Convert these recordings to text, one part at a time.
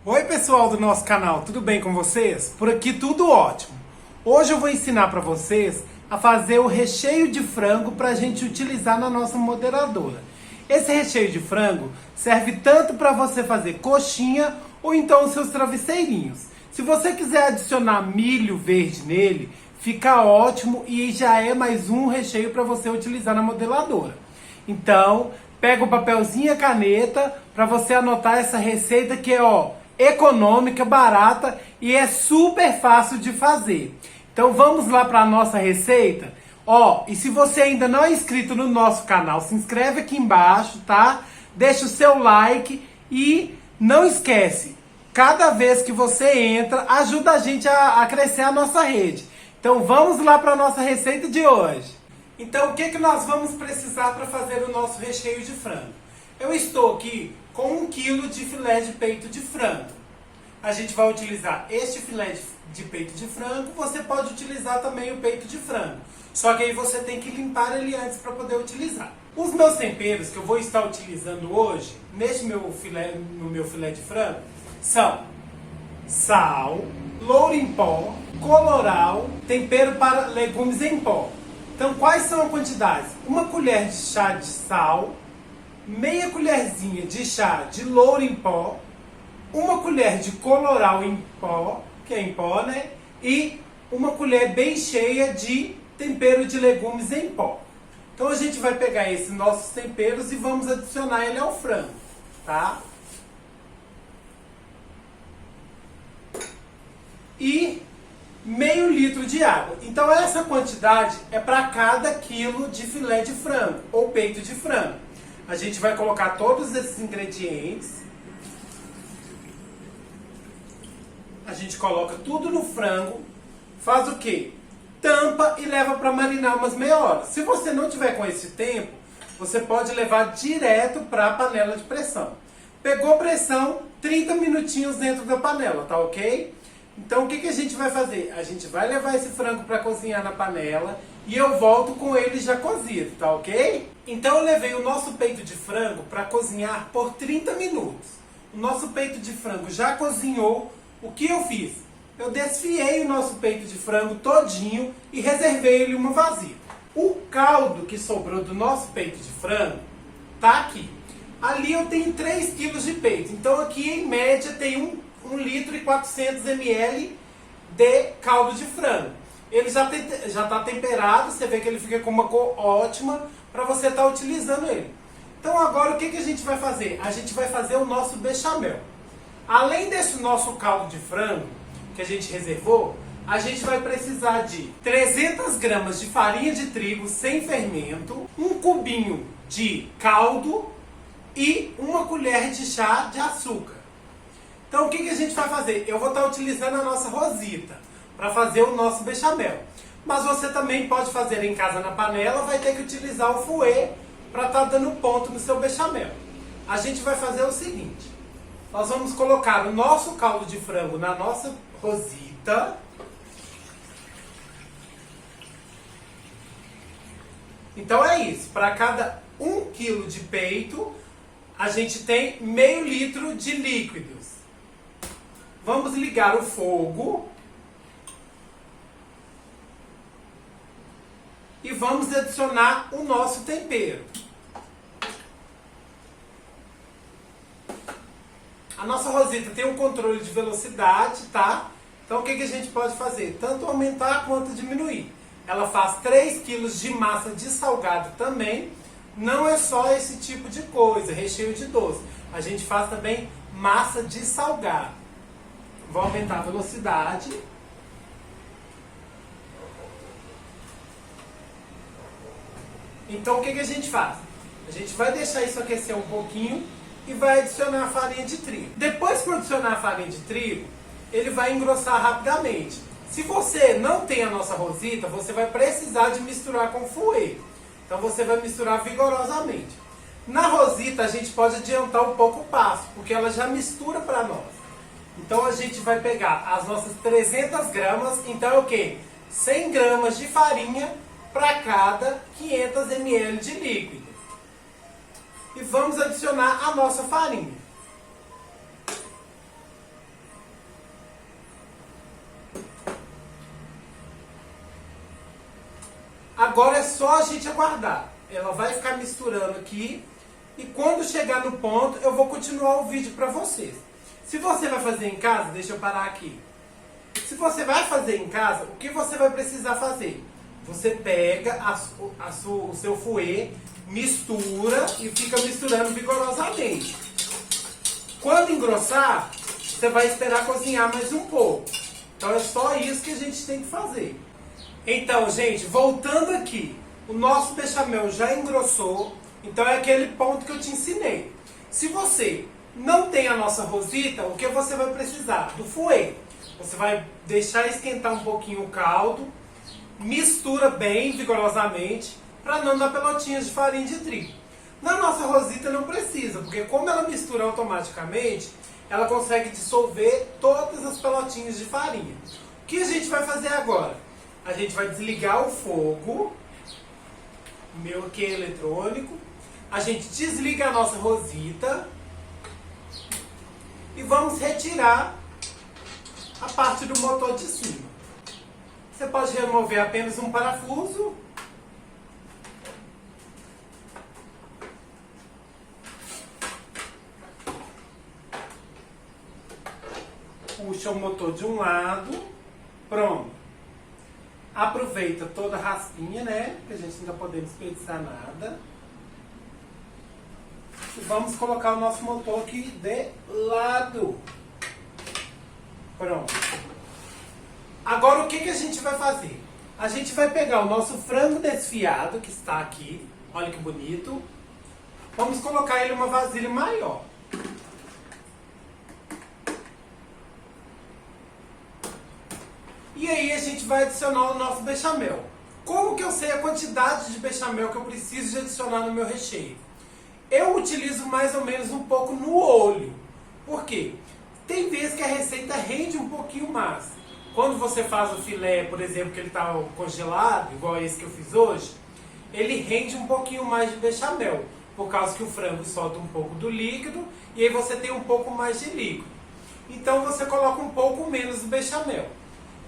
Oi pessoal do nosso canal, tudo bem com vocês? Por aqui tudo ótimo. Hoje eu vou ensinar para vocês a fazer o recheio de frango para a gente utilizar na nossa moderadora. Esse recheio de frango serve tanto para você fazer coxinha ou então os seus travesseirinhos. Se você quiser adicionar milho verde nele, fica ótimo e já é mais um recheio para você utilizar na modeladora. Então, pega o papelzinho e a caneta para você anotar essa receita que é econômica, barata e é super fácil de fazer. Então vamos lá para a nossa receita. E se você ainda não é inscrito no nosso canal, se inscreve aqui embaixo, tá? Deixa o seu like e não esquece, cada vez que você entra, ajuda a gente a crescer a nossa rede. Então vamos lá para a nossa receita de hoje. Então o que nós vamos precisar para fazer o nosso recheio de frango? Eu estou aqui com 1 kg de filé de peito de frango. A gente vai utilizar este filé de peito de frango, você pode utilizar também o peito de frango. Só que aí você tem que limpar ele antes para poder utilizar. Os meus temperos que eu vou estar utilizando hoje, no meu filé de frango, são sal, louro em pó, colorau, tempero para legumes em pó. Então quais são as quantidades? 1 colher de chá de sal, meia colherzinha de chá de louro em pó, 1 colher de colorau em pó, que é em pó, né? E 1 colher bem cheia de tempero de legumes em pó. Então a gente vai pegar esses nossos temperos e vamos adicionar ele ao frango, tá? E meio litro de água. Então essa quantidade é para cada quilo de filé de frango ou peito de frango. A gente vai colocar todos esses ingredientes. A gente coloca tudo no frango. Faz o quê? Tampa e leva para marinar umas meia hora. Se você não tiver com esse tempo, você pode levar direto para a panela de pressão. Pegou pressão, 30 minutinhos dentro da panela, tá ok? Então o que a gente vai fazer? A gente vai levar esse frango para cozinhar na panela e eu volto com ele já cozido, tá ok? Então eu levei o nosso peito de frango para cozinhar por 30 minutos. O nosso peito de frango já cozinhou. O que eu fiz? Eu desfiei o nosso peito de frango todinho e reservei ele em uma vasilha. O caldo que sobrou do nosso peito de frango tá aqui. Ali eu tenho 3 kg de peito. Então aqui em média tem 1 litro e 400 ml de caldo de frango. Ele já está temperado, você vê que ele fica com uma cor ótima para você estar utilizando ele. Então agora o que a gente vai fazer? A gente vai fazer o nosso bechamel. Além desse nosso caldo de frango que a gente reservou, a gente vai precisar de 300 gramas de farinha de trigo sem fermento, 1 cubinho de caldo e 1 colher de chá de açúcar. Então o que a gente vai fazer? Eu vou estar utilizando a nossa rosita para fazer o nosso bechamel. Mas você também pode fazer em casa na panela, vai ter que utilizar o fouet para estar dando ponto no seu bechamel. A gente vai fazer o seguinte: nós vamos colocar o nosso caldo de frango na nossa rosita. Então é isso, para cada 1 kg de peito, a gente tem meio litro de líquidos. Vamos ligar o fogo e vamos adicionar o nosso tempero. A nossa rosita tem um controle de velocidade, tá? Então o que a gente pode fazer? Tanto aumentar quanto diminuir. Ela faz 3 kg de massa de salgado também. Não é só esse tipo de coisa, recheio de doce. A gente faz também massa de salgado. Vou aumentar a velocidade. Então o que a gente faz? A gente vai deixar isso aquecer um pouquinho e vai adicionar a farinha de trigo. Depois que adicionar a farinha de trigo, ele vai engrossar rapidamente. Se você não tem a nossa rosita, você vai precisar de misturar com fouet. Então você vai misturar vigorosamente. Na rosita a gente pode adiantar um pouco o passo, porque ela já mistura para nós. Então a gente vai pegar as nossas 300 gramas, então é o quê? 100 gramas de farinha para cada 500 ml de líquido. E vamos adicionar a nossa farinha. Agora é só a gente aguardar. Ela vai ficar misturando aqui. E quando chegar no ponto, eu vou continuar o vídeo para vocês. Se você vai fazer em casa, deixa eu parar aqui. Se você vai fazer em casa, o que você vai precisar fazer? Você pega o seu fouet, mistura e fica misturando vigorosamente. Quando engrossar, você vai esperar cozinhar mais um pouco. Então é só isso que a gente tem que fazer. Então, gente, voltando aqui, o nosso bechamel já engrossou, então é aquele ponto que eu te ensinei. Se você não tem a nossa rosita, o que você vai precisar? Do fouet. Você vai deixar esquentar um pouquinho o caldo, mistura bem vigorosamente, para não dar pelotinhas de farinha de trigo. Na nossa rosita não precisa, porque como ela mistura automaticamente, ela consegue dissolver todas as pelotinhas de farinha. O que a gente vai fazer agora? A gente vai desligar o fogo, o meu aqui é eletrônico, a gente desliga a nossa rosita e vamos retirar a parte do motor de cima. Você pode remover apenas um parafuso. Puxa o motor de um lado. Pronto. Aproveita toda a raspinha, né? Que a gente não está podendo desperdiçar nada. E vamos colocar o nosso motor aqui de lado. Pronto. Agora o que a gente vai fazer? A gente vai pegar o nosso frango desfiado que está aqui. Olha que bonito. Vamos colocar ele em uma vasilha maior. E aí a gente vai adicionar o nosso bechamel. Como que eu sei a quantidade de bechamel que eu preciso de adicionar no meu recheio? Eu utilizo mais ou menos um pouco no olho. Por quê? Tem vezes que a receita rende um pouquinho mais. Quando você faz o filé, por exemplo, que ele está congelado, igual esse que eu fiz hoje, ele rende um pouquinho mais de bechamel, por causa que o frango solta um pouco do líquido e aí você tem um pouco mais de líquido. Então você coloca um pouco menos do bechamel.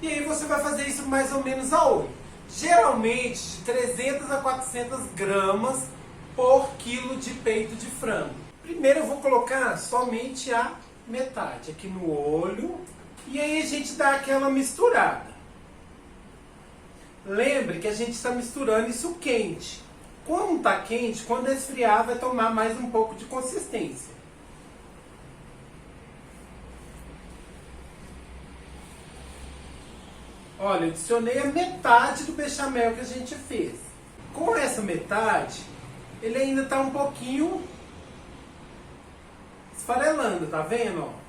E aí você vai fazer isso mais ou menos a olho. Geralmente de 300 a 400 gramas por quilo de peito de frango. Primeiro eu vou colocar somente a metade aqui no olho. E aí a gente dá aquela misturada. Lembre que a gente está misturando isso quente. Quando está quente, quando esfriar vai tomar mais um pouco de consistência. Olha, eu adicionei a metade do bechamel que a gente fez. Com essa metade, ele ainda está um pouquinho esfarelando, tá vendo? Ó?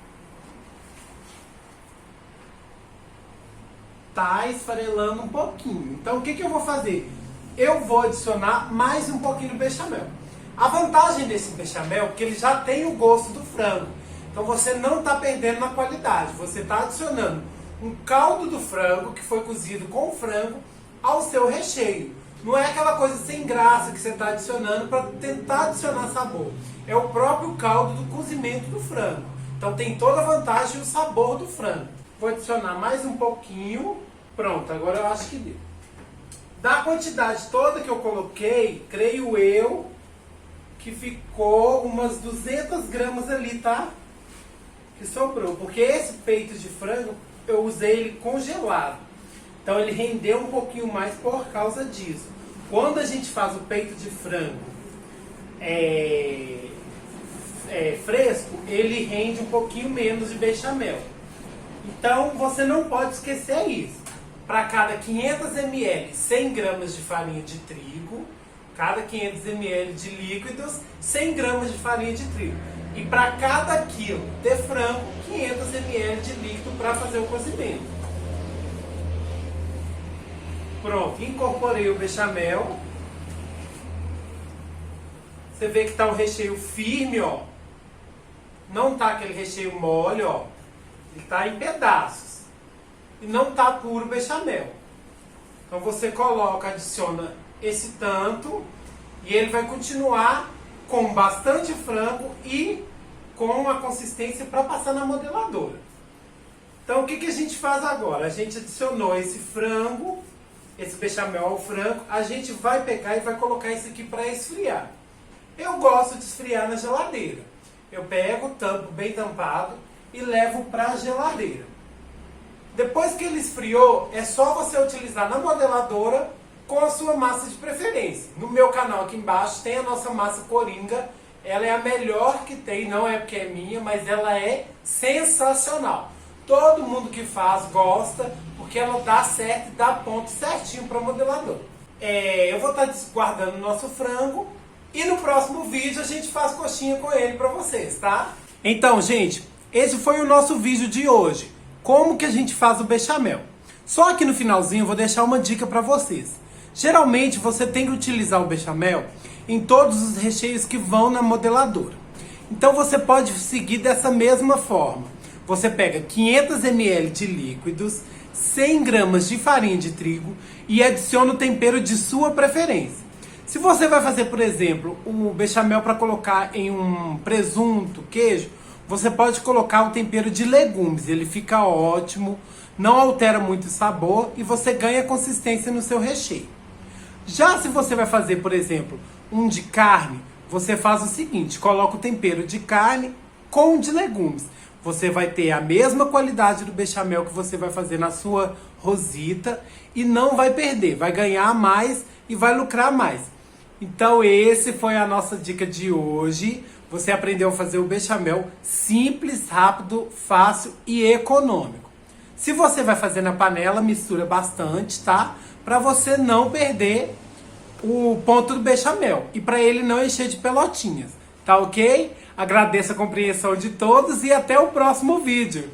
Tá esfarelando um pouquinho. Então o que eu vou fazer? Eu vou adicionar mais um pouquinho do bechamel. A vantagem desse bechamel é que ele já tem o gosto do frango. Então você não está perdendo na qualidade. Você está adicionando um caldo do frango que foi cozido com o frango ao seu recheio. Não é aquela coisa sem graça que você está adicionando para tentar adicionar sabor. É o próprio caldo do cozimento do frango. Então tem toda a vantagem e o sabor do frango. Vou adicionar mais um pouquinho. Pronto, agora eu acho que deu. Da quantidade toda que eu coloquei, creio eu que ficou umas 200 gramas ali, tá? Que sobrou. Porque esse peito de frango, eu usei ele congelado. Então ele rendeu um pouquinho mais por causa disso. Quando a gente faz o peito de frango fresco, ele rende um pouquinho menos de bechamel. Então você não pode esquecer isso. Para cada 500 ml, 100 gramas de farinha de trigo. Cada 500 ml de líquidos, 100 gramas de farinha de trigo. E para cada quilo de frango, 500 ml de líquido para fazer o cozimento. Pronto, incorporei o bechamel. Você vê que está o recheio firme, ó. Não está aquele recheio mole, ó. Ele está em pedaços. E não está puro bechamel. Então você coloca, adiciona esse tanto e ele vai continuar com bastante frango e com a consistência para passar na modeladora. Então o que a gente faz agora? A gente adicionou esse frango, esse bechamel ao frango, a gente vai pegar e vai colocar isso aqui para esfriar. Eu gosto de esfriar na geladeira. Eu pego, tampo bem tampado e levo para a geladeira. Depois que ele esfriou, é só você utilizar na modeladora com a sua massa de preferência. No meu canal aqui embaixo tem a nossa massa Coringa. Ela é a melhor que tem, não é porque é minha, mas ela é sensacional. Todo mundo que faz gosta, porque ela dá certo e dá ponto certinho para o modelador. Eu vou estar guardando o nosso frango e no próximo vídeo a gente faz coxinha com ele para vocês, tá? Então, gente, esse foi o nosso vídeo de hoje. Como que a gente faz o bechamel? Só aqui no finalzinho eu vou deixar uma dica para vocês. Geralmente você tem que utilizar o bechamel em todos os recheios que vão na modeladora. Então você pode seguir dessa mesma forma. Você pega 500 ml de líquidos, 100 gramas de farinha de trigo e adiciona o tempero de sua preferência. Se você vai fazer, por exemplo, o bechamel para colocar em um presunto, queijo, você pode colocar o tempero de legumes. Ele fica ótimo, não altera muito o sabor e você ganha consistência no seu recheio. Já se você vai fazer, por exemplo, um de carne, você faz o seguinte, coloca o tempero de carne com o de legumes. Você vai ter a mesma qualidade do bechamel que você vai fazer na sua rosita e não vai perder, vai ganhar mais e vai lucrar mais. Então esse foi a nossa dica de hoje. Você aprendeu a fazer o bechamel simples, rápido, fácil e econômico. Se você vai fazer na panela, mistura bastante, tá? Para você não perder o ponto do bechamel e para ele não encher de pelotinhas, tá ok? Agradeço a compreensão de todos e até o próximo vídeo.